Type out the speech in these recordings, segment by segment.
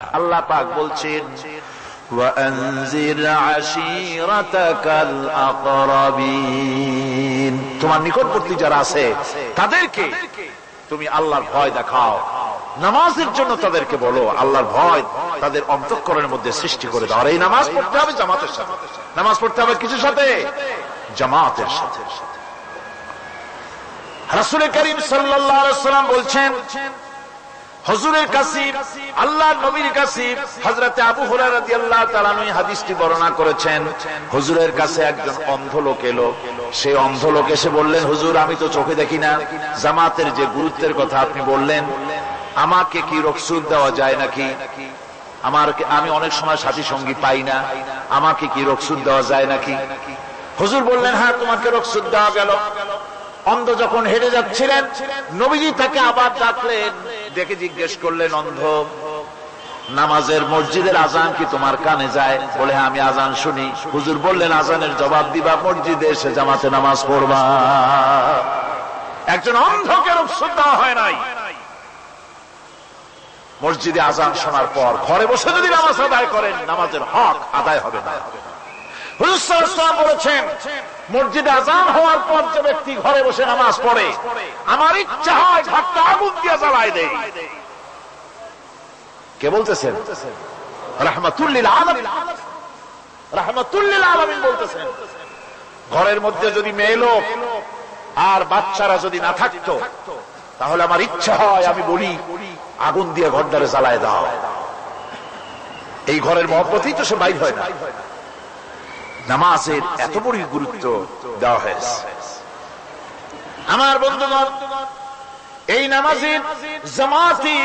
আল্লাহ পাক বলছেন ওয়ানজির আশীরাতাকাল আকরাবিন, তোমার নিকটবর্তী যারা আছে তাদেরকে তুমি আল্লাহর ভয় দেখাও। নামাজের জন্য তাদেরকে বলো, আল্লাহর ভয় তাদের অন্তঃকরণের মধ্যে সৃষ্টি করে দাও। আর এই নামাজ পড়তে হবে জামাতের সাথে। নামাজ পড়তে হবে কিছুর সাথে? জামাতের সাথে। রাসূল করিম সাল্লাল্লাহু আলাইহি ওয়াসাল্লাম বলছেন, হুজুরের কাছে আল্লাহর নবীর কাছে হযরত আবু হুরায়রা রাদিয়াল্লাহু তাআলা আনহু হাদিসটি বর্ণনা করেছেন। হুজুরের কাছে একজন অন্ধ লোক এলো। সেই অন্ধ লোক এসে বললেন, হুজুর আমি তো চোখে দেখি না, জামাতের যে গুরুত্বের কথা আপনি বললেন, আমাকে কি রুখসত দেওয়া যায় নাকি? আমি অনেক সময় সাথী সঙ্গী পাই না, আমাকে কি রুখসত দেওয়া যায় নাকি? হুজুর বললেন, হ্যাঁ তোমাকে রুখসত দেওয়া গেল। অন্ধ যখন হেঁটে যাচ্ছিলেন, নবীজি তাকে আবার ডাকলেন, ডেকে জিজ্ঞেস করলেন, অন্ধ নামাজের মসজিদের আজান কি তোমার কানে যায়? বলে হ্যাঁ আমি আজান শুনি। হুজুর বললেন, আজানের জবাব দিবা, মসজিদে এসে জামাতে নামাজ পড়বা। একজন অন্ধকে রুখসত দেওয়া হয় নাই। মসজিদে আজান শোনার পর ঘরে বসে যদি নামাজ আদায় করেন, নামাজের হক আদায় হবে না। হুজুর সাল্লাল্লাহু আলাইহি ওয়াসাল্লাম বলেছেন, মসজিদে আজান হওয়ার পর যে ব্যক্তি ঘরে বসে নামাজ পড়ে, আমার ইচ্ছা হয় ঘরটা আগুন দিয়ে জ্বালায় দেই। কে বলতেছেন? রাহমাতুল লিল আলামিন, রাহমাতুল লিল আলামিন বলতেছেন। ঘরের মধ্যে যদি মেয়ে লোক আর বাচ্চারা যদি না থাকতো, তাহলে আমার ইচ্ছা হয় আমি বলি আগুন দিয়ে ঘরটারে জ্বালায় দাও। এই ঘরের মহব্বতেই তো সে বাইর হয় না। নামাজের এত বড় গুরুত্ব দেওয়া হয়েছে। আমার বন্ধুগণ, এই নামাজের জামাতি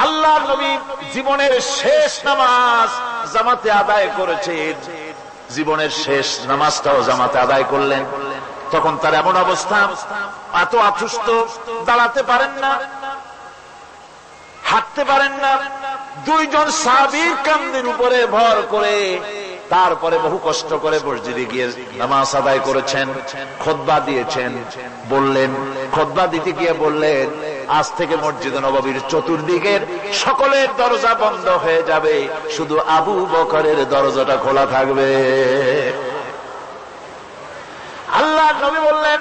আল্লাহর নবী জীবনের শেষ নামাজ জামাতে আদায় করেছেন। জীবনের শেষ নামাজটাও জামাতে আদায় করলেন। তখন তার এমন অবস্থা, এত অসুস্থ, দাঁড়াতে পারেন না, হাঁটতে পারেন না। দুইজন সাহাবীর কাঁধের উপরে ভর করে তারপরে বহু কষ্ট করে মসজিদে গিয়ে নামাজ আদায় করেছেন। খুতবা দিয়েছেন। বললেন, খুতবা দিতে গিয়ে বললেন, আজ থেকে মসজিদে নববীর চতুর্দিকের সকলের দরজা বন্ধ হয়ে যাবে, শুধু আবু বকরের দরজাটা খোলা থাকবে। আল্লাহ নবী বললেন,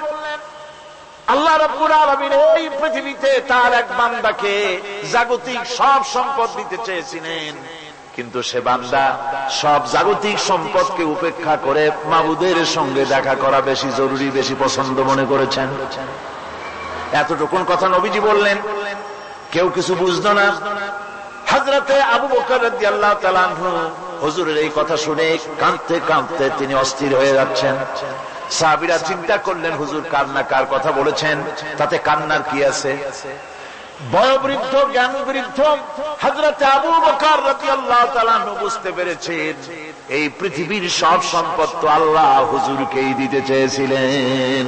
আল্লাহ রাব্বুল আলামিন এই পৃথিবীতে তার এক বান্দাকে জাগতিক সব সম্পদ দিতে চেয়েছিলেন, কিন্তু সে বান্দা সব জাগতিক সম্পদকে উপেক্ষা করে মাবুদের সঙ্গে দেখা করা বেশি জরুরি, বেশি পছন্দ মনে করেছেন। এতটুকুন কথা নবীজি বললেন, কেউ কিছু বুঝতো না। হযরতে আবু বকর রাদিয়াল্লাহু তাআলা আনহু হুজুরের এই কথা শুনে কাঁদতে কাঁদতে তিনি অস্থির হয়ে যাচ্ছেন। সাহাবীরা চিন্তা করলেন, হুজুর কান্না কার কথা বলেছেন, তাতে কান্নার কি আছে? বয়োবৃদ্ধ, জ্ঞান বৃদ্ধ হযরত আবু বকর রাদিয়াল্লাহু তাআলা আনহু বুঝতে পেরেছেন, এই পৃথিবীর সব সম্পদ তো আল্লাহ হুজুরকেই দিতে চেয়েছিলেন।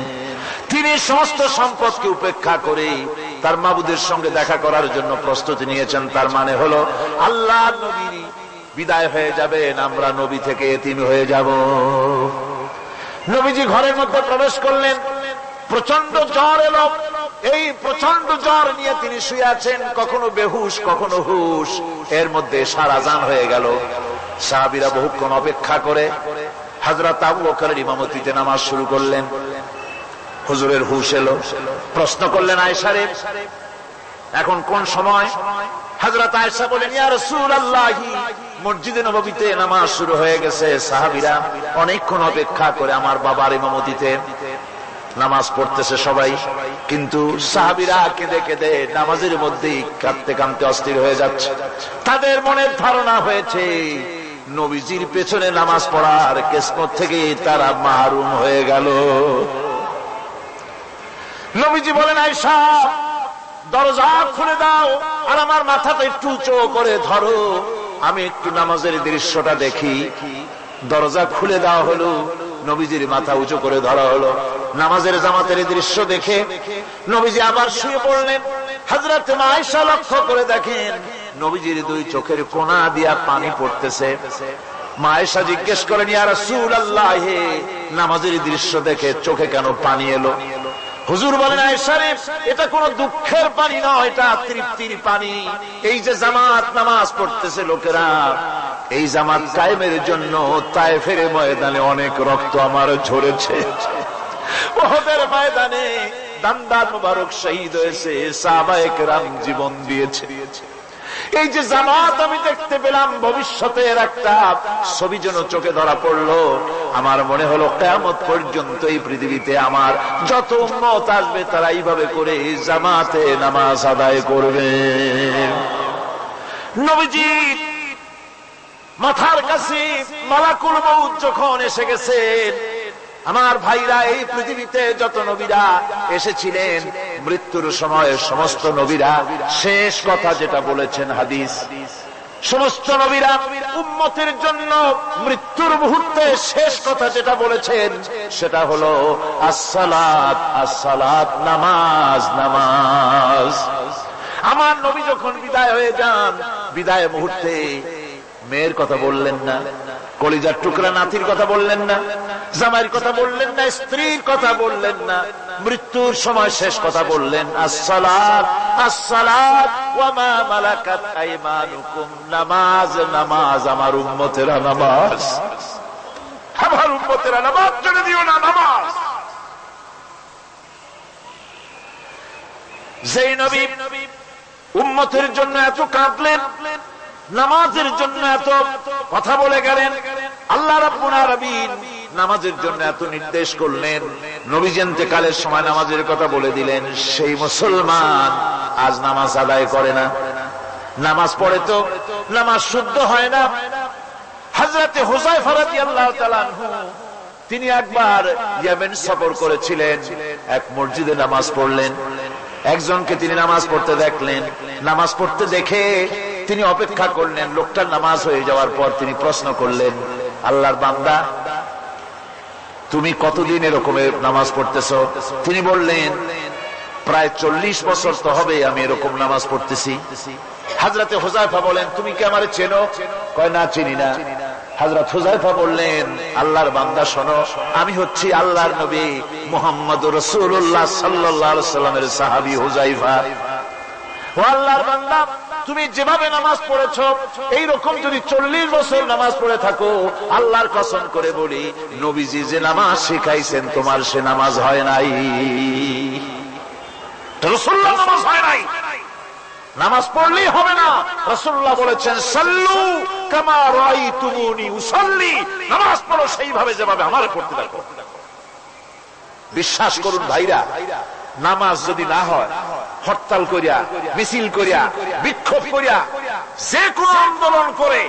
তিনি সমস্ত সম্পদকে উপেক্ষা করে তার মাবুদের সঙ্গে দেখা করার জন্য প্রস্তুতি নিয়েছেন। তার মানে হলো আল্লাহ নবী বিদায় হয়ে যাবেন, আমরা নবী থেকে এতিম হয়ে যাব। নবীজি ঘরের মধ্যে প্রবেশ করলেন। প্রচন্ড জ্বর এলো। এই প্রচন্ড জ্বর নিয়ে তিনি শুয়ে আছেন, কখনো বেহুশ, কখনো হুশ। এর মধ্যে সারাজান হয়ে গেল। সাহাবীরা বহুক্ষণ অপেক্ষা করে হযরত আবু বকরের ইমামতিতে নামাজ শুরু করলেন। হুজুরের হুশ এলো। প্রশ্ন করলেন, আয়েশা রে, এখন কোন সময়? হযরত আয়েশা বলেন, ইয়া রাসূলুল্লাহ, মসজিদে নববীতে নামাজ শুরু হয়ে গেছে। সাহাবীরা অনেকক্ষণ অপেক্ষা করে আমার বাবার ইমামতিতে নামাজ পড়তেছে সবাই, কিন্তু সাহাবীরা কেঁদে কেঁদে নামাজের মধ্যেই কাঁদতে কাঁদতে অস্থির হয়ে যাচ্ছে। তাদের মনের ধারণা হয়েছে নবীজির পেছনে নামাজ পড়ার কিসমত থেকে তারা মাহরুম হয়ে গেল। নবীজি বলেন, আয়েশা দরজা খুলে দাও আর আমার মাথাটা একটু উঁচু করে ধরো, আমি একটু নামাজের দৃশ্যটা দেখি। দরজা খুলে দেওয়া হলো, নবীজির মাথা উঁচু করে ধরা হলো। নামাজের জামাতের দৃশ্য দেখে নবীজি আবার শুয়ে পড়লেন। হযরত আয়েশা লক্ষ্য করে দেখেন নবীজির দুই চোখের কোণা দিয়া পানি পড়তেছে। মা আয়েশা জিজ্ঞেস করেন, ইয়া রাসূলুল্লাহ, নামাজের দৃশ্য দেখে চোখে কেন পানি এলো? হুজুর বলেন আয়েশা রে, এটা কোনো দুঃখের পানি নয়, এটা তৃপ্তির পানি। এই যে জামাত নামাজ পড়তেছে লোকেরা, এই জামাত কায়েমের জন্য তায়েফের ময়দানে অনেক রক্ত আমার ঝরেছে, উহুদের ময়দানে দান্দার মুবারক শহীদ হয়েছে, সাহাবায়ে কেরাম জীবন দিয়েছে। এই যে জামাত আমি দেখতে পেলাম, ভবিষ্যতের একটা ছবি যেন চোখে ধরা পড়লো। আমার মনে হলো কিয়ামত পর্যন্ত এই পৃথিবীতে আমার যত উম্মত আসবে তারা এইভাবে করে জামাতে নামাজ আদায় করবে। নবীজি মাথার কাছে মালাকুল মউত যখন এসে গেছেন, আমার ভাইরা, এই পৃথিবীতে যত নবীরা এসেছিলেন মৃত্যুর সময় সমস্ত নবীরা শেষ কথা যেটা বলেছেন, হাদিস, সমস্ত নবীরা উম্মতের জন্য মৃত্যুর মুহূর্তে শেষ কথা যেটা বলেছেন সেটা হলো আসসালাত, আসসালাত, নামাজ, নামাজ। আমার নবী যখন বিদায় হয়ে যান, বিদায় মুহূর্তে মেয়ের কথা বললেন না, কলিজার টুকরা নাতির কথা বললেন না, জামাইয়ের কথা বললেন না, স্ত্রীর কথা বললেন না, মৃত্যুর সময় শেষ কথা বললেন আসসালাত, আসসালাত ওয়া মা মালাকাত আইমানুকুম, নামাজ, নামাজ, আমার উম্মতেরা নামাজ, আমার উম্মতেরা নামাজ ছেড়ে দিও না, নামাজ। যেই নবী উম্মতের জন্য এত কাঁদলেন, নামাজের জন্য এত কথা বলে গেলেন, আল্লাহ রাব্বুল আলামিন নামাজের জন্য এত নির্দেশ করলেন, নবীজি ইন্তেকালের সময় নামাজের কথা বলে দিলেন, সেই মুসলমান আজ নামাজ আদায় করে না, নামাজ পড়ে তো নামাজ শুদ্ধ হয় না। হযরতে হুযায়ফা রাদিয়াল্লাহু তাআলা আনহু, তিনি একবার ইয়েমেন সফর করেছিলেন, এক মসজিদে নামাজ পড়লেন, একজনকে তিনি নামাজ পড়তে দেখলেন, নামাজ পড়তে দেখে তিনি অপেক্ষা করলেন, লোকটার নামাজ হয়ে যাওয়ার পর তিনি প্রশ্ন করলেন, আল্লাহর বান্দা, তুমি কতদিন এরকমের নামাজ পড়তেছো? তিনি বললেন, প্রায় 40 বছর তো হবে আমি এরকম নামাজ পড়তেছি। হযরতে হুযায়ফা বলেন, তুমি কি আমারে চেনো? কয়, না, চিনি না। হযরত হুযায়ফা বললেন, আল্লাহর বান্দা শোনো, আমি হচ্ছি আল্লাহর নবী মুহাম্মদুর রাসূলুল্লাহ সাল্লাল্লাহু আলাইহি ওয়াসাল্লামের সাহাবী হুযায়ফা। ও আল্লাহর বান্দা, তুমি যেভাবে নামাজ পড়েছো এইরকম যদি 40 বছর নামাজ পড়ে থাকো, আল্লাহর কসম করে বলি, নবীজি যে নামাজ শিখাইছেন তোমার সে নামাজ হয় নাই, রাসূলুল্লাহ নামাজ হয় নাই, নামাজ পড়লেই হবে না। রাসূলুল্লাহ বলেছেন, সাল্লু কামা রাআইতুমুনি উসাল্লি, নামাজ পড়ো সেইভাবে যেভাবে আমারে পড়তে দেখো। বিশ্বাস করুন ভাইরা, নামাজ যদি না হয়, হরতাল করিয়া, মিছিল করিয়া, বিক্ষোভ করিয়া, যে কোনো আন্দোলন করে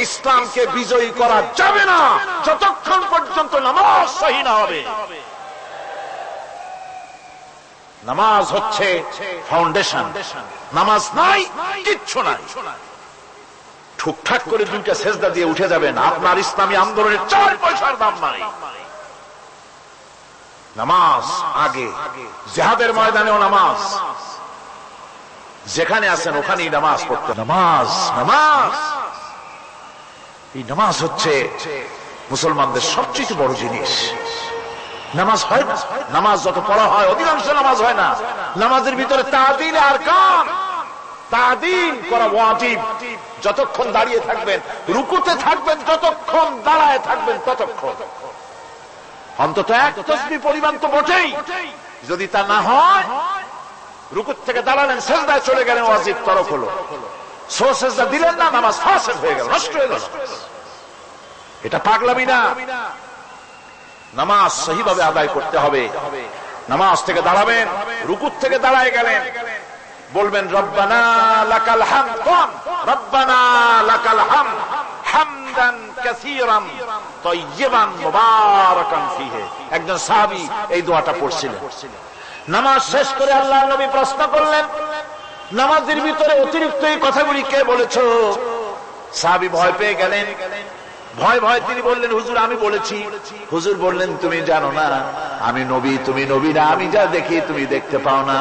ইসলামকে বিজয়ী করা যাবে না যতক্ষণ পর্যন্ত নামাজ সহি না হবে। নামাজ হচ্ছে ফাউন্ডেশন, নামাজ নাই কিচ্ছু নাই। ঠুকঠাক করে দুইটা সেজদা দিয়ে উঠে যাবেন, আপনার ইসলামী আন্দোলনের 4 পয়সার দাম নাই। নামাজ আগে, জিহাদের ময়দানেও নামাজ, যেখানে আছেন ওখানেই নামাজ পড়তে। নামাজ, নামাজ, এই নামাজ হচ্ছে মুসলমানদের সবচেয়ে বড় জিনিস। নামাজ হয় না, নামাজ যত পড়া হয় অধিকাংশ নামাজ হয় না। নামাজের ভিতরে তাদিল আর কাম, তাদিল করা ওয়াজিব। যতক্ষণ দাঁড়িয়ে থাকবেন, রুকুতে থাকবেন, যতক্ষণ দাঁড়ায় থাকবেন ততক্ষণ অন্তত এক তাসবিহ পরিমাণ তো বটেই। যদি তা না হয়, রুকুত থেকে দাঁড়ালেন, সেজদায় চলে গেলেন, ওয়াজিব তরক হলো, সো সেজদা দিলেন না, নামাজ ফাসিদ হয়ে গেল, নষ্ট হয়ে গেল। এটা পাগলামি না। নামাজ সহিভাবে আদায় করতে হবে। নামাজ থেকে দাঁড়াবেন, রুকুত থেকে দাঁড়ায় গেলেন, বলবেন রব্বানা লাকাল হামদ, রব্বানা লাকাল হামদ হামদান কাসীরান তাইয়্যিবান মুবারাকান ফীহি। একজন সাহাবী এই দোয়াটা পড়ছিলেন। নামাজ শেষ করে আল্লাহর নবী প্রশ্ন করলেন, নামাজের ভিতরে অতিরিক্ত এই কথাগুলি কে বলেছো? সাহাবী ভয় পেয়ে গেলেন। ভয় ভয় তিনি বললেন, হুজুর আমি বলেছি। হুজুর বললেন, তুমি জানো না আমি নবী, তুমি নবী না, আমি যা দেখি তুমি দেখতে পাও না।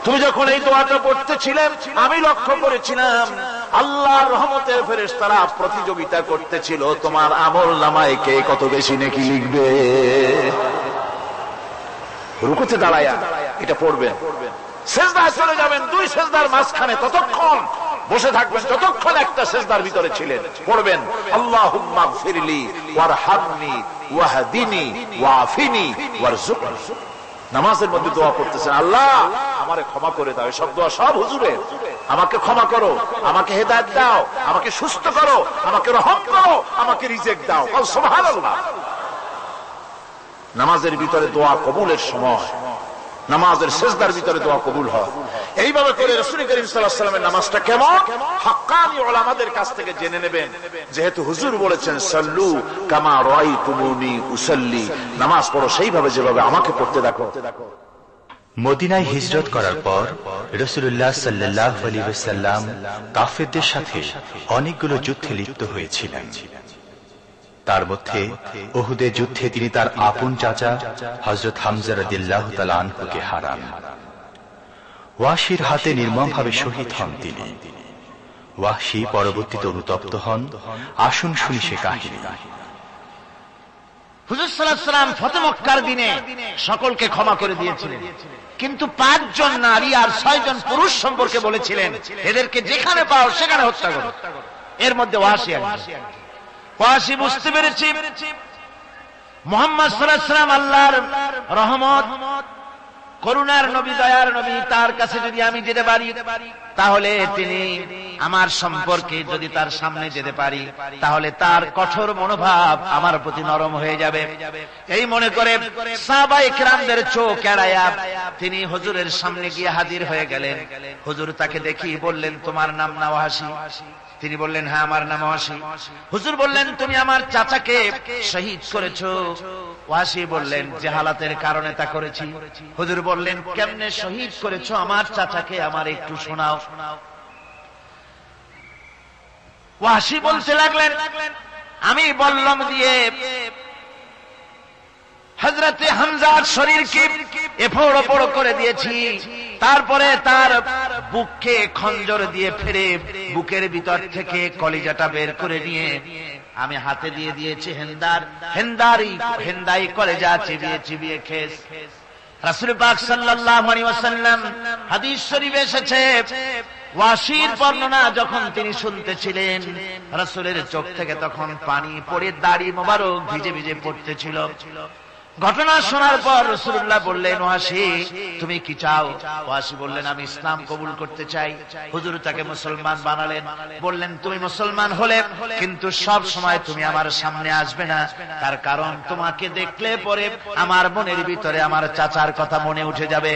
তুমি যখন এই দোয়াটা পড়তেছিলে আমি লক্ষ্য করেছিলাম আল্লাহর রহমতের ফেরেশতারা প্রতিযোগিতা করতেছিল তোমার আমল নামায় কে কত বেশি নেকি লিখবে। রুকুতে দাঁড়ায়া এটা পড়বেন, সেজদায় চলে যাবেন, দুই সেজদার মাঝখানে ততক্ষণ বসে থাকবেন যতক্ষণ একটা সেজদার ভিতরে ছিলেন, পড়বেন আল্লাহুম্মা গফিরলি ওয়ারহামনি ওয়াহদিনি ওয়াফিনি ওয়ারযুকনি। নামাজের মধ্যে দোয়া করতেছেন, আল্লাহ আমারে ক্ষমা করে দাও। সব দোয়া সব হুজুরের, আমাকে ক্ষমা করো, আমাকে হেদায়েত দাও, আমাকে সুস্থ করো, আমাকে রহম করো, আমাকে রিজিক দাও। সুবহানাল্লাহ। নামাজের ভিতরে দোয়া কবুলের সময়, নামাজের সেজদার ভিতরে দোয়া কবুল হয়। এইভাবে করে রাসূল করিম সাল্লাল্লাহু আলাইহি ওয়াসাল্লামের নামাজটা কেমন হাক্কানি উলামাদের কাছ থেকে জেনে নেবেন। যেহেতু হুজুর বলেছেন সাল্লু কামা রাআইতুমুনি উসাল্লি, নামাজ পড়ো সেইভাবে যেভাবে আমাকে পড়তে দেখো। মদিনায় হিজরত করার পর রাসূলুল্লাহ সাল্লাল্লাহু আলাইহি ওয়াসাল্লাম কাফেরদের সাথে অনেকগুলো যুদ্ধে লিপ্ত হয়েছিলেন। তার মধ্যে উহুদের যুদ্ধে তিনি তার আপন চাচা হযরত হামজা রাদিয়াল্লাহু তাআলা আনহুকে হারান। ওয়াহশীর হাতে নির্মমভাবে শহীদ হন তিনি। ওয়াহশী পরবর্তীতে অনুতপ্ত হন। আসুন শুনি সে কাহিনী। হুজুর সাল্লাল্লাহু আলাইহি ওয়াসাল্লাম ফতহ মক্কার দিনে সকলকে ক্ষমা করে দিয়েছিলেন, কিন্তু 5 জন নারী আর 6 জন পুরুষ সম্পর্কে বলেছিলেন এদেরকে যেখানে পাও সেখানে হত্যা করো। এর মধ্যে ওয়াহশী একজন। ওয়াহশী বুঝতে পেরেছি মুহাম্মদ সাল্লাল্লাহু আলাইহি ওয়াসাল্লাম আল্লাহর রহমত, করুণার নবী, দয়ার নবী, তার কাছে যদি আমি যেতে পারি তাহলে তিনি আমার সম্পর্কে যদি তার সামনে যেতে পারি তাহলে তার কঠোর মনোভাব আমার প্রতি নরম হয়ে যাবে। এই মনে করে সাহাবায়ে কেরামদের চোখ এড়ায়া তিনি হুজুরের সামনে গিয়ে হাজির হয়ে গেলেন। হুজুর তাকে দেখি বললেন, তোমার নাম না ওয়াহশী? তিনি বললেন, হ্যাঁ আমার নাম ওয়াহশী। হুজুর বললেন, তুমি আমার চাচাকে শহীদ করেছো? ওয়াহশী বললেন, জাহালাতের কারণে তা করেছি। হুজুর বললেন, কেমনে শহীদ করেছো আমার চাচাকে, আমার একটু শোনাও। ওয়াহশী বলতে লাগলেন, আমি বল্লম দিয়ে হযরতে হামজার শরীরকে এফোড় ওপড় করে দিয়েছি, তারপরে তার বুককে খঞ্জর দিয়ে ফেরে বুকের ভিতর থেকে কলিজাটা বের করে নিয়ে আমি হাতে দিয়ে দিয়েছি হেন্দাই কলেজা চিবিয়ে চিবিয়ে খেয়েছি। রাসূল পাক সাল্লাল্লাহু আলাইহি ওয়াসাল্লাম হাদিস শরীফে এসেছে, ওয়াহশীর বর্ণনা যখন তিনি শুনতেছিলেন রাসূলের চোখ থেকে তখন পানি পড়ে দাড়ি মোবারক ভিজে ভিজে পড়তেছিল। ঘটনা শোনার পর রাসূলুল্লাহ বললেন, ওয়াহশী তুমি কি চাও? ওয়াহশী বললেন, আমি ইসলাম কবুল করতে চাই। হুজুর তাকে মুসলমান বানালেন। বললেন, তুমি মুসলমান হলে কিন্তু সব সময় তুমি আমার সামনে আসবে না, তার কারণ তোমাকে দেখলে পরে আমার মনের ভিতরে আমার চাচার কথা মনে উঠে যাবে।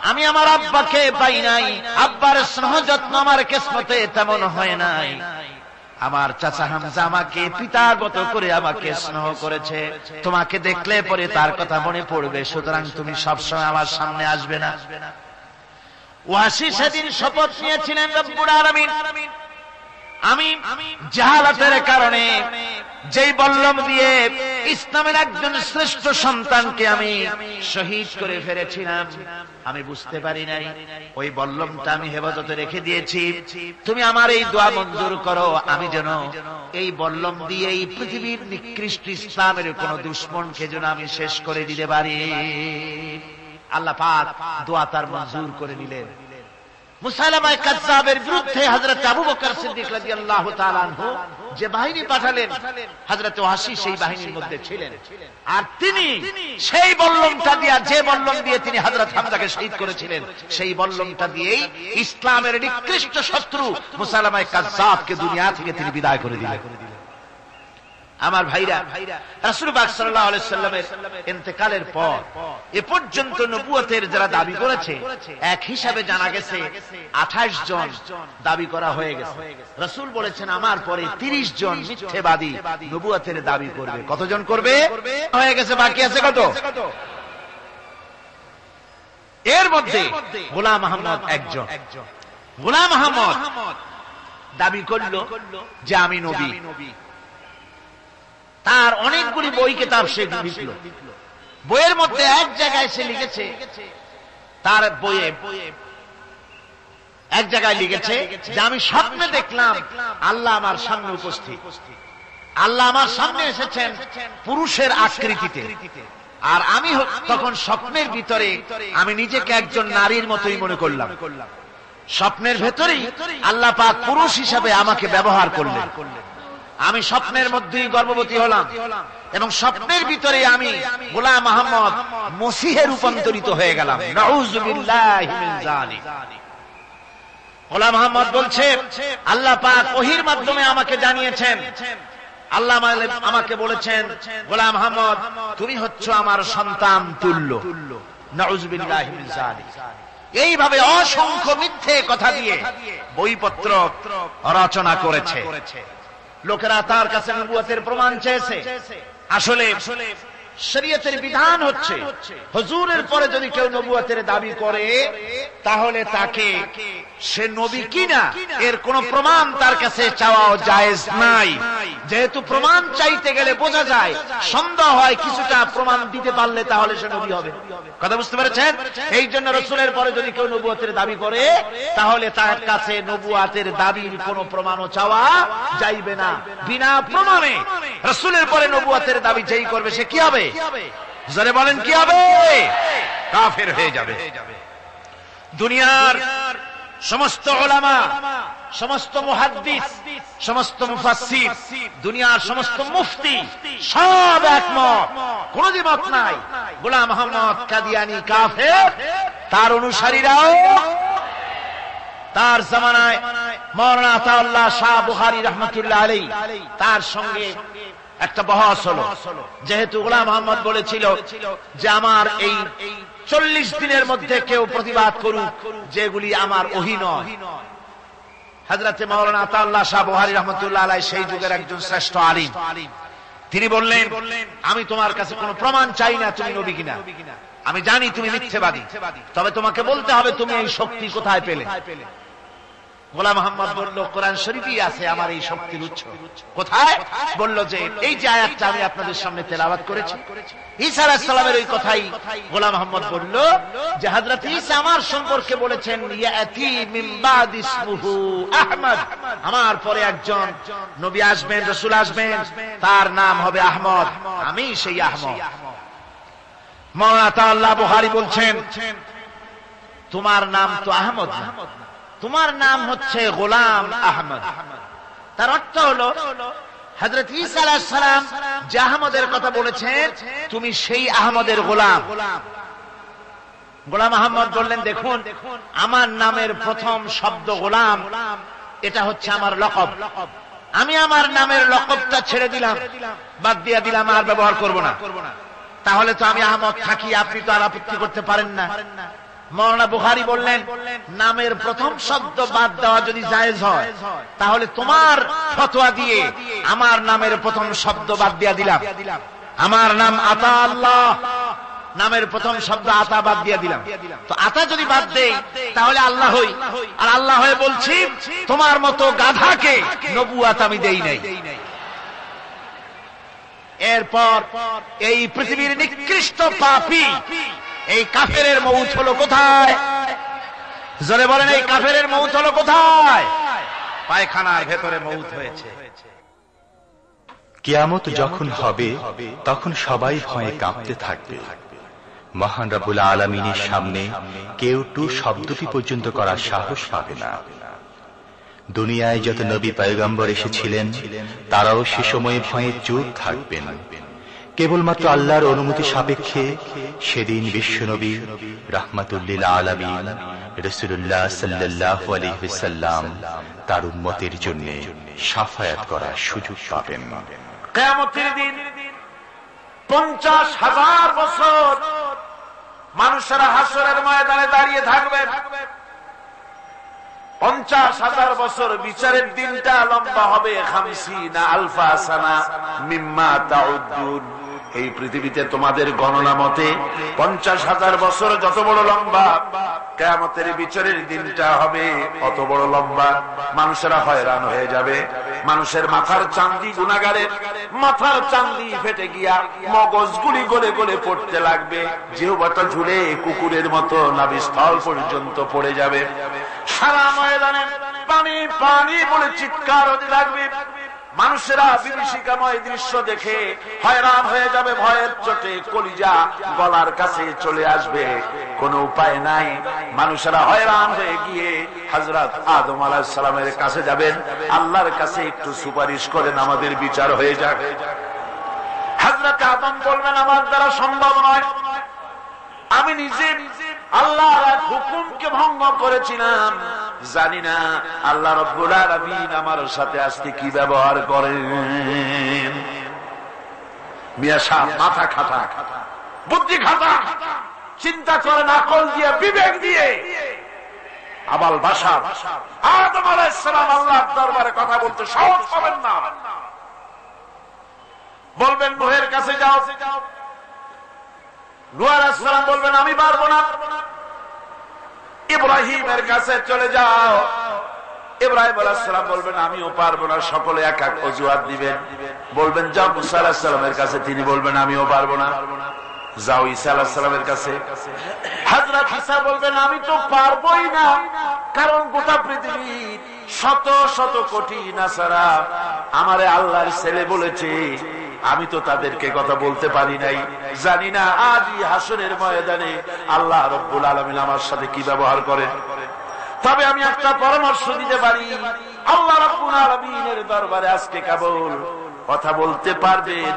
আমি আমার আব্বাকে পাই নাই, আব্বার স্নেহ যত্ন আমার কিসমতে তেমন হয় নাই। আমার চাচা হামজা আমাকে পিতার মতো করে আমাকে স্নেহ করেছে, তোমাকে দেখলে পরে তার কথা মনে পড়বে, সুতরাং তুমি সবসময় আমার সামনে আসবে না। ওয়াহশী সেদিন শপথ নিয়েছিলেন, রব্বুল আলামিন আমি জাহালাতের কারণে যেই বল্লম দিয়ে ইসলামের একজন শ্রেষ্ঠ সন্তানকে আমি শহীদ করে ফেলেছিলাম, আমি বুঝতে পারি নাই, ওই বল্লমটা আমি হেফাজতে রেখে দিয়েছি। তুমি আমার এই দোয়া মঞ্জুর করো, আমি যেন এই বল্লম দিয়ে এই পৃথিবীর নিকৃষ্ট ইসলামের কোন দুশমনকে যেন আমি শেষ করে দিতে পারি। আল্লাহ পাক দোয়া তার মঞ্জুর করে নিলেন। মুসাইলামা কাযযাবের বিরুদ্ধে হযরত আবু বকর সিদ্দিক রাদিয়াল্লাহু তাআলা আনহু যে বাহিনী পাঠালেন, হযরত ওয়াহশী সেই বাহিনীর মধ্যে ছিলেন। আর তিনি সেই বল্লমটা দিয়ে, যে বল্লম দিয়ে তিনি হযরত হামজাকে শহীদ করেছিলেন, সেই বল্লমটা দিয়েই ইসলামের নিকৃষ্ট শত্রু মুসাইলামা কাযযাবকে দুনিয়া থেকে তিনি বিদায় করে দিলেন। আমার ভাইরা, রাসূল পাক সাল্লাল্লাহু আলাইহি ওয়াসাল্লামের ইন্তেকালের পর এ পর্যন্ত নবুয়তের যারা দাবি করেছে, এক হিসাবে জানা গেছে 28 জন দাবি করা হয়ে গেছে। রাসূল বলেছেন, আমার পরে 30 জন মিথ্যেবাদী নবুয়তের দাবি করবে। কতজন করবে? হয়ে গেছে, বাকি আছে কত? এর মধ্যে গোলাম আহমদ একজন। গোলাম আহমদ দাবি করল যে আমি নবী। তার অনেকগুলি বই কিতাব সে লিখল। বইয়ের মধ্যে এক জায়গায় সে লিখেছে, তার বইয়ে এক জায়গায় লিখেছে যে আমি স্বপ্নে দেখলাম আল্লাহ আমার সামনে উপস্থিত। আল্লাহ আমার সামনে এসেছেন পুরুষের আকৃতিতে। আর আমি তখন স্বপ্নের ভিতরে আমি নিজেকে একজন নারীর মতোই মনে করলাম। স্বপ্নের ভেতরেই আল্লাহ পাক পুরুষ হিসাবে আমাকে ব্যবহার করলেন। আমি স্বপ্নের মধ্যেই গর্ভবতী হলাম এবং স্বপ্নের ভিতরে আমি গোলাম মোহাম্মদ মসিহে রূপান্তরিত হয়ে গেলাম। নাউযুবিল্লাহি মিন যালিক। গোলাম মোহাম্মদ বলছে, আল্লাহ পাক ওহীর মাধ্যমে আমাকে জানিয়েছেন, আল্লাহ আমাকে বলেছেন, গোলাম মোহাম্মদ তুমি হচ্ছ আমার সন্তান তুল্য। নাউযুবিল্লাহি মিন যালিক। এইভাবে অসংখ্য মিথ্যে কথা দিয়ে বইপত্র রচনা করেছে। লোকেরা তার কাছে নবুয়তের প্রমাণ চেয়েছে। আসলে শরীয়তের বিধান হচ্ছে হুজুরের পরে যদি কেউ নবুয়তের দাবি করে তাহলে তাকে সে নবী কিনা এর কোন প্রমাণ তার কাছে চাওয়াও জায়েজ নাই। যেহেতু প্রমাণ চাইতে গেলে বোঝা যায়, সন্দেহ হয় কিছুটা প্রমাণ দিতে পারলে তাহলে সে নবী হবে। কথা বুঝতে পেরেছেন? এই জন্য রাসূলের পরে যদি কেউ নবুয়তের দাবি করে তাহলে তার কাছে নবুয়তের দাবির কোন প্রমাণও চাওয়া যাইবে না। বিনা প্রমাণে রাসূলের পরে নবুয়তের দাবি যেই করবে সে কি হবে? জোরে বলেন কি হবে? কাফের হয়ে যাবে। দুনিয়ার সমস্ত উলামা, সমস্ত মুহাদ্দিস, সমস্ত মুফাসসির, দুনিয়ার সমস্ত মুফতি সব একমত, কোন দ্বিমত নাই, গোলাম মোহাম্মদ কাদিয়ানী কাফের। তার অনুসারীরাও তার জামানায় মাওলানা আতাউল্লাহ শাহ বুখারী রাহমাতুল্লাহ আলাইহি তার সঙ্গে একটা বহস হলো। যেহেতু গোলাম মোহাম্মদ বলেছিল যে আমার এই 40 দিনের মধ্যে কেউ প্রতিবাদ করুক যেগুলি আমার ওহী নয়। হযরতে মাওলানা আতাউল্লাহ শাহ বুখারী রাহমাতুল্লাহ আলাইহি সেই যুগের একজন শ্রেষ্ঠ আলিম, তিনি বললেন আমি তোমার কাছে কোনো প্রমাণ চাই না তুমি নবী কিনা। আমি জানি তুমি মিথ্যাবাদী, তবে তোমাকে বলতে হবে তুমি এই শক্তি কোথায় পেলে। গোলাম মোহাম্মদ বলল কোরআন শরীফেই আছে আমার এই শক্তির উৎস। কোথায়? বলল যে এই যে আয়াতটা আমি আপনাদের সামনে তেলাওয়াত করেছি, ঈসা আলাইহিস সালামের ওই কথাই গোলাম মোহাম্মদ বলল যে হযরত ঈসা আমার সম্পর্কে বলেছেন ইয়াতি মিন বাদ ইসমুহু আহমদ, আমার পরে একজন নবী আসবেন, রাসূল আসবেন, তার নাম হবে আহমদ, আমি সেই আহমদ। মাওলানা আতাউল্লাহ বুখারী বলছেন তোমার নাম তো আহমদ না, তোমার নাম হচ্ছে গোলাম আহমদ। তার অর্থ হলো হযরত ঈসা আলাইহিস সালাম যে আহমদের কথা বলেছেন তুমি সেই আহমদের গোলাম। গোলাম আহমদ বললেন দেখুন আমার নামের প্রথম শব্দ গোলাম, এটা হচ্ছে আমার লকব। আমি আমার নামের লকবটা ছেড়ে দিলাম, বাদ দিয়ে দিলাম, আর ব্যবহার করব না। তাহলে তো আমি আহমদ থাকি, আপনি তো আর আপত্তি করতে পারেন না। মাওলানা বুখারী বললেন নামের প্রথম শব্দ বাদ দেওয়া যদি জায়েজ হয় তাহলে তোমার ফতোয়া দিয়ে আমার নামের প্রথম শব্দ বাদ দিয়ে দিলাম। আমার নাম আতা আল্লাহ, নামের প্রথম শব্দ আতা বাদ দিয়ে দিলাম। তো আতা যদি বাদ দেই তাহলে আল্লাহ হই, আর আল্লাহ হয়ে বলছি তোমার মতো গাধাকে নবুয়ত আমি দেই নাই। এরপর এই পৃথিবীর নিকৃষ্ট পাপী এই কাফেরের মউত হলো কোথায়? জোরে বলেন এই কাফেরের মউত হলো কোথায়? পায়খানার ভেতরে মউত হয়েছে। কিয়ামত যখন হবে তখন সবাই ভয়ে কাঁপতে থাকবে। মহান রব্বুল আলামিনের সামনে কেউ টু শব্দটি পর্যন্ত করার সাহস পাবে না। দুনিয়ায় যত নবী পয়গম্বর এসেছিলেন তারাও সে সময়ে ভয়ে চুপ থাকবেন। কেবলমাত্র আল্লাহর অনুমতি সাপেক্ষে সেদিন বিশ্বনবী রাহমাতুল লিল আলামিন রাসূলুল্লাহ সাল্লাল্লাহু আলাইহি ওয়াসাল্লাম তার উম্মতের জন্য শাফায়াত করার সুযোগ পাবেন। কিয়ামতের দিন 50,000 বছর মানুষেরা হাসরের ময়দানে দাঁড়িয়ে থাকবে। 50,000 বছর বিচারের দিনটা লম্বা হবে 50 আলফা সানা মিম্মা তাউদ্দুন। এই পৃথিবীতে তোমাদের গণনা মতে 50,000 বছর যত বড় লম্বা, কিয়ামতের বিচারের দিনটা হবে অত বড় লম্বা। মানুষেরা হয়রান হয়ে যাবে। মানুষের মাথার চান্দি, গুনাহগারের মাথার চান্দি ফেটে গিয়া মগজগুলি গলে গলে পড়তে লাগবে। জিহ্বাটা ঝুলে কুকুরের মতো নাভিস্থল পর্যন্ত পড়ে যাবে। সারা ময়দানে পানি পানি বলে চিৎকার হতে লাগবে। মানুষেরা বিভীষিকাময় দৃশ্য দেখে হয়রান হয়ে যাবে, ভয়ের চোটে কলিজা গলার কাছে চলে আসবে, কোনো উপায় নাই। মানুষেরা হয়রান হয়ে গিয়ে হযরত আদম আলাইহিস সালামের কাছে যাবেন, আল্লাহর কাছে একটু সুপারিশ করেন আমাদের বিচার হয়ে যাক। হযরত আদম বলবেন আমার দ্বারা সম্ভব নয়, আমি নিজে আল্লাহর এক হুকুমকে ভঙ্গ করেছিলাম, জানি না আল্লাহ রাব্বুল আলামিন আমার সাথে আজকে কি ব্যবহার করেন। মিয়া সাহেব মাথা খাটা, বুদ্ধি খাটা, চিন্তা করেন আকল দিয়ে, বিবেক দিয়ে। আবাল বাশার আদম আলাইহিস সালাম আল্লাহর দরবারে কথা বলতে সাহস পাবেন না। বলবেন নূহের কাছে যাও, নূহ আলাইহিস সালাম বলবেন আমি পারবো না। ইব্রাহিমের কাছে চলে যাও, ইব্রাহিম আলাইহিস সালাম বলবেন আমিও পারবো না। সকলে এক এক অজুহাত দিবেন। বলবেন যাও মুসা আলাইহিস সালামের কাছে, তিনি বলবেন আমিও পারবো না। যাও ঈসা আলাইহিস সালামের কাছে, হযরত ঈসা বলবেন আমি তো পারবোই না, কারণ গোটা পৃথিবীর শত শত কোটি নাসারা আমারে আল্লাহর ছেলে বলেছে, আমি তো তাদেরকে কথা বলতে পারি নাই, জানি না আজই হাসরের ময়দানে আল্লাহ রাব্বুল আলামিন আমার সাথে কি ব্যবহার করেন। তবে আমি একটা পরামর্শ দিতে পারি, আল্লাহ রাব্বুল আলামিনের দরবারে আজকে কেবল কথা বলতে পারবেন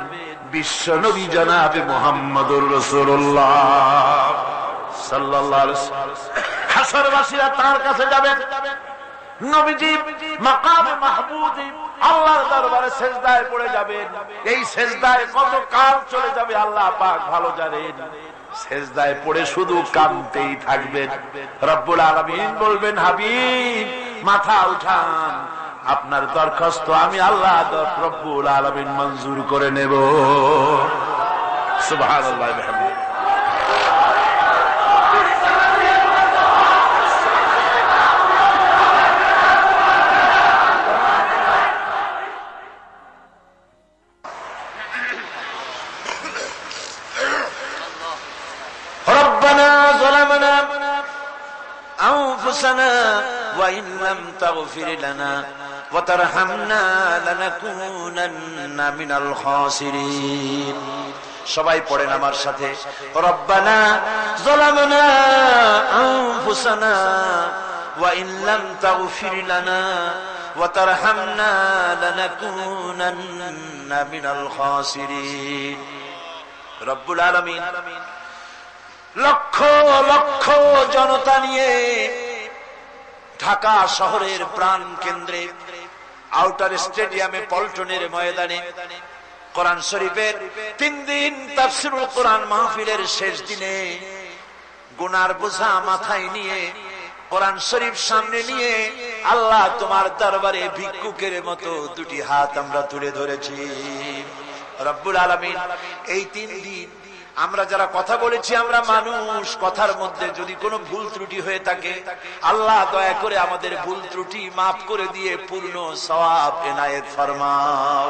বিশ্ব নবী জনাবে মুহাম্মদুর রাসূলুল্লাহ সাল্লাল্লাহু আলাইহি ওয়াসাল্লাম। হাসরবাসীরা তার কাছে যাবেন, নবীজি মাকামে মাহমুদে আল্লাহর দরবারে সেজদায় পড়ে যাবেন। এই সেজদায় কত কাল চলে যাবে আল্লাহ পাক ভালো জানেন। সেজদায় পড়ে শুধু কাঁদতেই থাকবেন। রব্বুল আলামিন বলবেন হাবিব মাথা উঠান, আপনার দরখাস্ত আমি আল্লাহ রব্বুল আলামিন মঞ্জুর করে নেব। সুবহানাল্লাহ ওয়া বিহামদিহি। وإن لم تغفر لنا وترحمنا لنكونن من الخاسرين। সবাই পড়েন আমার সাথে, রব্বানা যালামনা আনফুসানা ওয়া ইন লাম তাগফির লানা ওয়া তারহামনা লানাকুনান্না মিনাল খাসিরিন। রব্বুল আলামিন লক্ষ লক্ষ জনতা নিয়ে ঢাকা শহরের প্রাণ কেন্দ্রে আউটার স্টেডিয়ামে পল্টনের ময়দানে কোরআন শরীফের 3 দিন তাফসীরুল কোরআন মাহফিলের শেষ দিনে গুনার বোঝা মাথায় নিয়ে কোরআন শরীফ সামনে নিয়ে আল্লাহ তোমার দরবারে ভিক্ষুকের মতো দুটি হাত আমরা তুলে ধরেছি। রব্বুল আলামিন এই 3 দিন আমরা যারা কথা বলেছি, আমরা মানুষ, কথার মধ্যে যদি কোনো ভুল ত্রুটি হয়ে থাকে আল্লাহ দয়া করে আমাদের ভুল ত্রুটি মাফ করে দিয়ে পূর্ণ সওয়াব এনায়েত ফরমাও।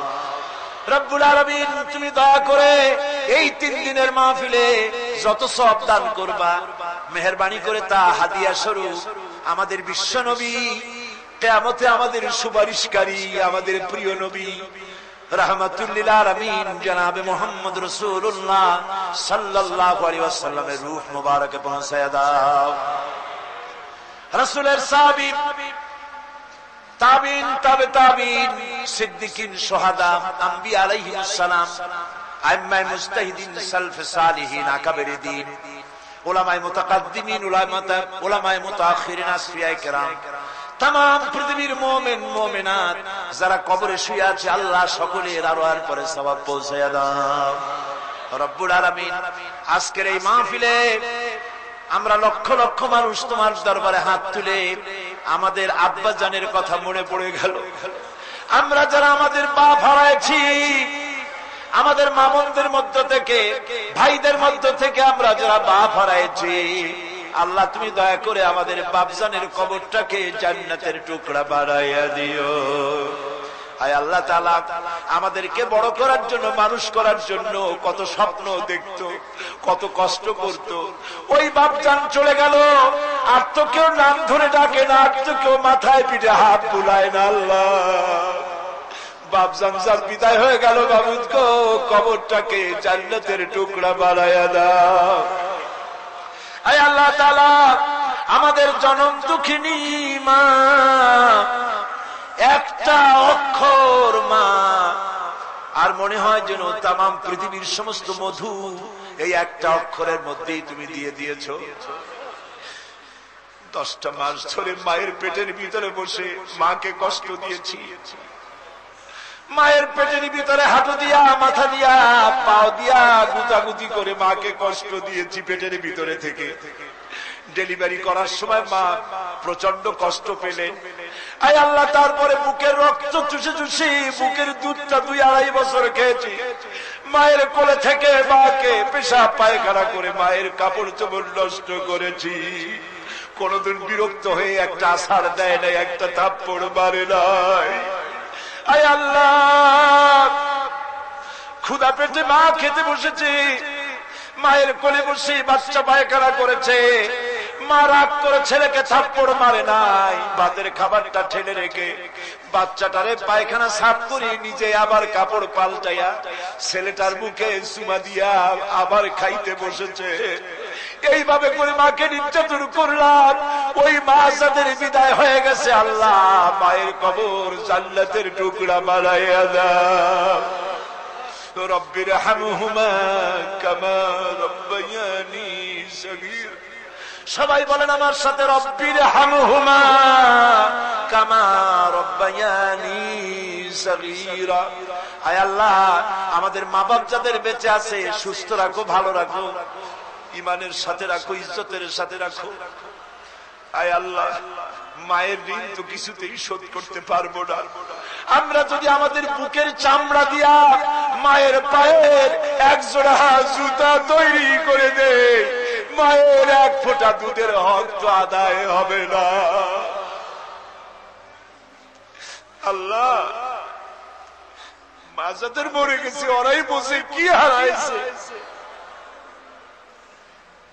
রব্বুল আলামিন তুমি দয়া করে এই 3 দিনের মাহফিলে যত সওয়াব দান করবা মেহেরবানি করে তা হাদিয়া স্বরূপ আমাদের বিশ্ব নবী কিয়ামতে আমাদের সুপারিশকারী আমাদের প্রিয় নবী রাহমাতুল লিল আলামিন জনাবে মুহাম্মদ রাসূলুল্লাহ সাল্লাল্লাহু আলাইহি ওয়াসাল্লামের রূহ মুবারকে পৌঁছায়া দাও। রাসূলের সাহাবী, তাবিন, তাবে তাবিন, সিদ্দিকিন, শুহাদা, আম্বিয়া আলাইহিস সালাম, আইম্মায়ে মুজতাহিদিন, সালফে সালিহিন, আকাবেরে দ্বীন, উলামায়ে মুতাকাদ্দিমিন, উলামায়ে মুতাআখিরিন, আসফিয়ায়ে কেরাম, तमाम পৃথিবীর মুমিন মুমিনাত যারা কবরে শুয়ে আছে আল্লাহ সকলের আরোহার পরে সওয়াব পৌঁছায়া দাও। রব্বুল আলামিন আজকের এই মাহফিলে আমরা লক্ষ লক্ষ মানুষ তোমার দরবারে হাত তুলে আমাদের আব্বা জানের কথা মনে পড়ে গেল। আমরা যারা আমাদের বাপ হারাইছি, আমাদের মামুনদের মধ্য থেকে, ভাইদের মধ্য থেকে আমরা যারা বাপ হারাইছি, আল্লাহ তুমি দয়া করে আমাদের বাপজানের কবরটাকে জান্নাতের টুকরা বানাইয়া দিও। আয় আল্লাহ তাআলা আমাদেরকে বড় করার জন্য, মানুষ করার জন্য কত স্বপ্ন দেখতো, কত কষ্ট করতো। ওই বাপজান চলে গেল, আর তো কেউ নাম ধরে ডাকে না, আর তো কেউ মাথায় পিঠে হাত বুলায় না। আল্লাহ বাপ জানজার বিদায় হয়ে গেল, বাবুদ গো কবরটাকে জান্নাতের টুকরা বানায়া দাও। আয় আল্লাহ তাআলা, আমাদের জনম দুঃখিনী মা, একটা অক্ষর মা, আর মনে হয় যেন তামাম পৃথিবীর সমস্ত মধু এই একটা অক্ষরের মধ্যেই তুমি দিয়ে দিয়েছো। 10টা মাস ধরে মায়ের পেটের ভিতরে বসে মাকে কষ্ট দিয়েছি, মায়ের পেটের ভিতরে হাঁটু দিয়া, মাথা দিয়া, পাও দিয়া গুতাগুতি করে মাকে কষ্ট দিয়েছি পেটের ভিতরে থেকে। ডেলিভারি করার সময় মা প্রচন্ড কষ্ট পেলেন। আয় আল্লাহ, তারপরে বুকের রক্ত চুষে চুষে বুকের দুধটা 2-2.5 বছর খেয়েছি। মায়ের কোলে থেকে মাকে পেশাব পায়খানা করে মায়ের কাপড় চোপড় নষ্ট করেছি। কোনদিন বিরক্ত হয়ে একটা আছাড় দেয় নাই, একটা থাপ্পড় মারে নাই। আয় আল্লাহ, ক্ষুধা পেটে মা খেতে বসেছে, মায়ের কোলে বসে বাচ্চা পায়খানা করেছে, মা রাগ করে ছেলেকে থাপ্পড় মারে নাই, ভাতের খাবারটা ঠেলে রেখে বাচ্চাটারে পায়খানা সাফ করে নিজে আবার কাপড় পাল্টাইয়া ছেলেটার মুখে চুমা দিয়া আবার খাইতে বসেছে। এইভাবে করে মাকে নির্যাতন করলাম। ওই মা যাদের বিদায় হয়ে গেছে, আল্লাহ মায়ের কবর জান্নাতের টুকরা বানাইয়া দাও। রব্বির হামহুমা কামা রব্বায়ানি সগীর। সবাই বলেন আমার সাথে, রব্বির হামহুমা কামা রব্বায়ানি সগীরা। আয় আল্লাহ, আমাদের মা বাপ যাদের বেঁচে আছে সুস্থ রাখো, ভালো রাখো, ইমানের সাথে রাখো, ইজ্জতের সাথে রাখো। আয় আল্লাহ, মায়ের ঋণ তো কিছুতেই শোধ করতে পারবো না। আমরা যদি আমাদের বুকের চামড়া দিয়া মায়ের পায়ের 1 জোড়া জুতা তৈরি করে দেই, মায়ের 1 ফোঁটা দুধের হক তো আদায় হবে না। আল্লাহ, মা যাদের মরে গেছে ওরাই বসে কি হারাইছে।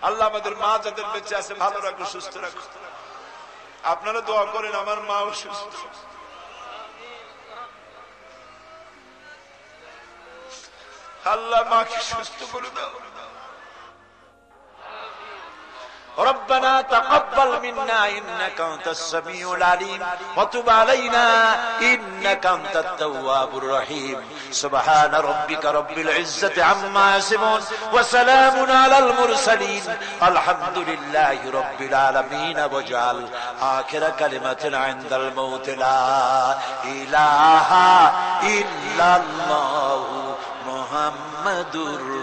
আল্লাহ আমাদের মা যাদের বেঁচে আছে ভালো রাখো, সুস্থ রাখো। আপনারা দোয়া করেন আমার মাও সুস্থ। আল্লাহ মাকে সুস্থ করে দাও। ربنا تقبل منا إنك أنت السميع العليم وتب علينا إنك أنت التواب الرحيم سبحان ربك رب العزة عما يصفون وسلام على المرسلين الحمد لله رب العالمين واجعل آخر كلمة عند الموت لا إله إلا الله محمد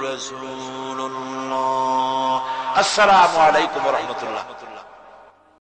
رسول الله। আসসালামু আলাইকুম ওয়া রাহমাতুল্লাহ।